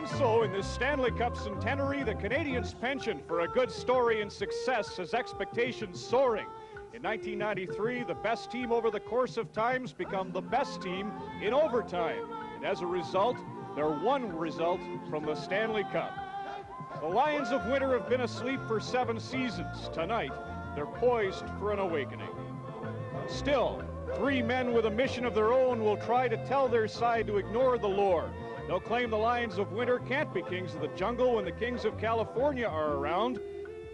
And so, in this Stanley Cup centenary, the Canadiens' penchant for a good story and success has expectations soaring. In 1993, the best team over the course of times become the best team in overtime. And as a result, they're one result from the Stanley Cup. The Lions of Winter have been asleep for 7 seasons. Tonight, they're poised for an awakening. Still, 3 men with a mission of their own will try to tell their side to ignore the lore. They'll claim the Lions of Winter can't be kings of the jungle when the Kings of California are around.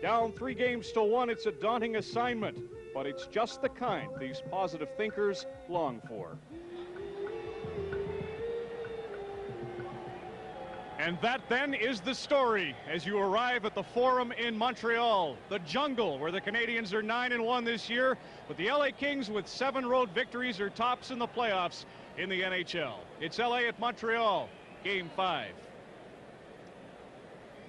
Down 3-1, it's a daunting assignment, but it's just the kind these positive thinkers long for. And that then is the story as you arrive at the Forum in Montreal, the jungle where the Canadiens are 9-1 this year, but the LA Kings with 7 road victories are tops in the playoffs in the NHL. It's LA at Montreal, Game 5.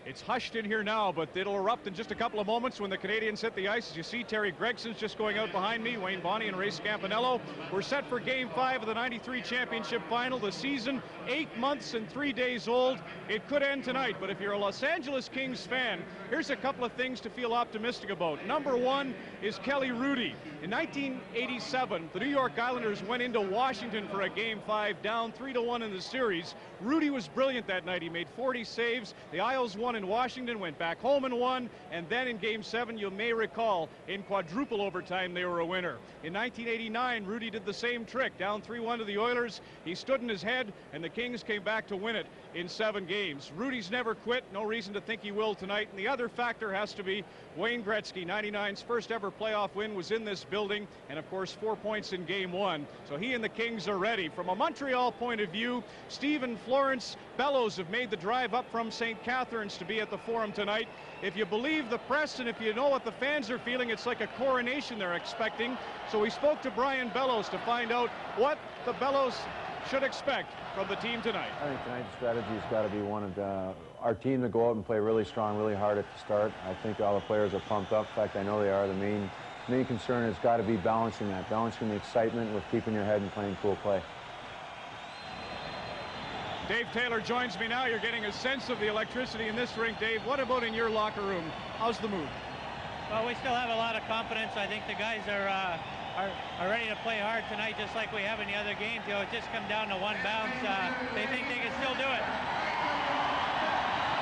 It's hushed in here now, but it'll erupt in just a couple of moments when the Canadiens hit the ice. As you see, Terry Gregson's just going out behind me, Wayne Bonney and Ray Scampanello. We're set for Game 5 of the '93 championship final. The season, 8 months and 3 days old. It could end tonight, but if you're a Los Angeles Kings fan, here's a couple of things to feel optimistic about. Number 1 is Kelly Hrudey. In 1987, the New York Islanders went into Washington for a Game 5, down 3-1 in the series. Hrudey was brilliant that night. He made 40 saves. The Isles won in Washington, went back home and won, and then in Game 7, you may recall, in quadruple overtime, they were a winner. In 1989, Hrudey did the same trick, down 3-1 to the Oilers. He stood in his head, and the Kings came back to win it in 7 games. Hrudey's never quit, no reason to think he will tonight, and the other factor has to be Wayne Gretzky. 99's first ever playoff win was in this building, and of course 4 points in Game 1, so he and the Kings are ready. From a Montreal point of view, Steve and Florence Bellows have made the drive up from St. Catharines to be at the Forum tonight. If you believe the press and if you know what the fans are feeling, it's like a coronation they're expecting. So we spoke to Brian Bellows to find out what the Bellows should expect from the team tonight. I think tonight's strategy has got to be one of our team to go out and play really strong, really hard at the start. I think all the players are pumped up. In fact, I know they are. The main concern has got to be balancing the excitement with keeping your head and playing cool play. Dave Taylor joins me now. You're getting a sense of the electricity in this rink. Dave, what about in your locker room? How's the mood? Well, we still have a lot of confidence. I think the guys are ready to play hard tonight, just like we have in the other games. You know, it just come down to one bounce. They think they can still do it.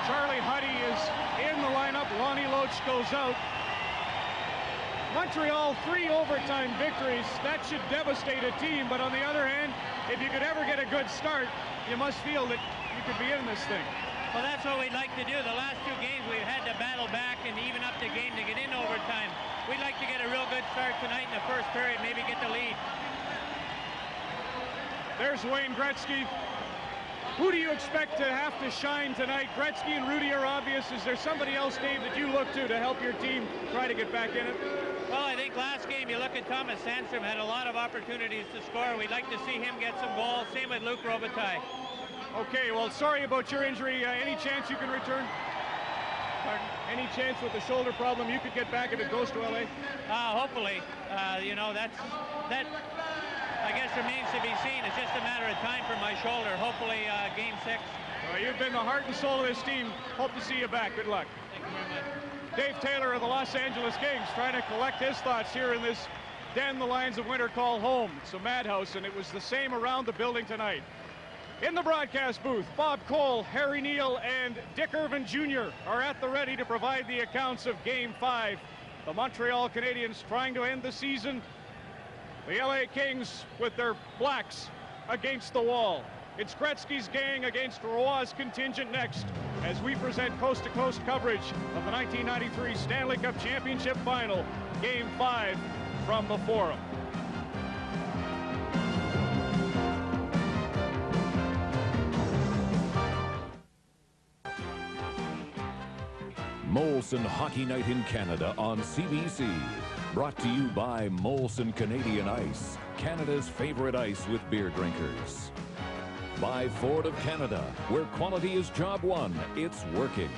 Charlie Huddy is in the lineup. Lonnie Loach goes out. Montreal, 3 overtime victories. That should devastate a team, but on the other hand, if you could ever get a good start, you must feel that you could be in this thing. Well, that's what we'd like to do. The last 2 games we've had to battle back and even up the game to get in overtime. We'd like to get a real good start tonight in the first period, maybe get the lead. There's Wayne Gretzky. Who do you expect to have to shine tonight? Gretzky and Hrudey are obvious. Is there somebody else, Dave, that you look to help your team try to get back in it? Well, I think last game, you look at Thomas Sandstrom, had a lot of opportunities to score. We'd like to see him get some goals. Same with Luc Robitaille. Okay, well, sorry about your injury. Any chance you can return? Pardon? Any chance with the shoulder problem you could get back if it goes to LA? Hopefully. You know, that I guess remains to be seen. It's just a matter of time for my shoulder. Hopefully, Game 6. Well, you've been the heart and soul of this team. Hope to see you back. Good luck. Thank you very much. Dave Taylor of the Los Angeles Kings trying to collect his thoughts here in this den the Lions of Winter call home. It's a madhouse, and it was the same around the building tonight. In the broadcast booth, Bob Cole, Harry Neal, and Dick Irvin Jr. are at the ready to provide the accounts of Game 5. The Montreal Canadiens trying to end the season. The LA Kings with their blacks against the wall. It's Gretzky's gang against Roy's contingent next as we present coast-to-coast coverage of the 1993 Stanley Cup Championship Final, Game 5 from the Forum. Molson Hockey Night in Canada on CBC. Brought to you by Molson Canadian Ice, Canada's favorite ice with beer drinkers. By Ford of Canada, where quality is job one, it's working.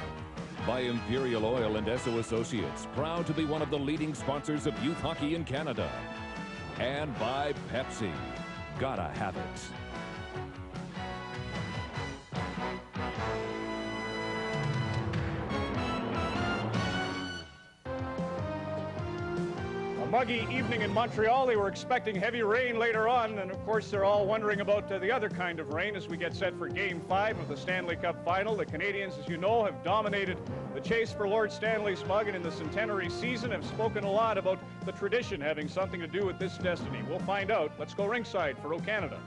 By Imperial Oil and Esso Associates, proud to be one of the leading sponsors of youth hockey in Canada. And by Pepsi, gotta have it. Muggy evening in Montreal. They were expecting heavy rain later on, and of course they're all wondering about the other kind of rain as we get set for Game 5 of the Stanley Cup Final. The Canadiens, as you know, have dominated the chase for Lord Stanley's mug, and in the centenary season have spoken a lot about the tradition having something to do with this destiny. We'll find out. Let's go ringside for O Canada.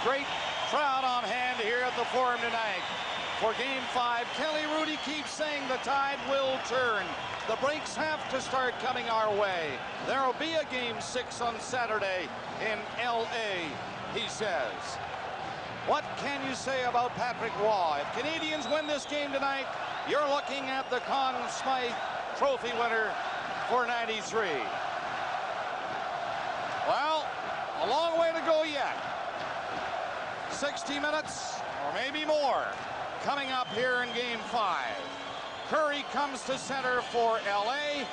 Great crowd on hand here at the Forum tonight. For Game 5, Kelly Rudy keeps saying the tide will turn. The breaks have to start coming our way. There will be a Game 6 on Saturday in L.A., he says. What can you say about Patrick Waugh? If Canadians win this game tonight, you're looking at the Conn Smythe Trophy winner for 93. Well, a long way to go yet. 60 minutes, or maybe more, coming up here in Game 5. Curry comes to center for L.A.,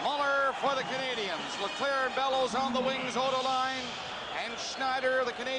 Muller for the Canadians. Leclerc and Bellows on the wings, Oda line, and Schneider, the Canadian.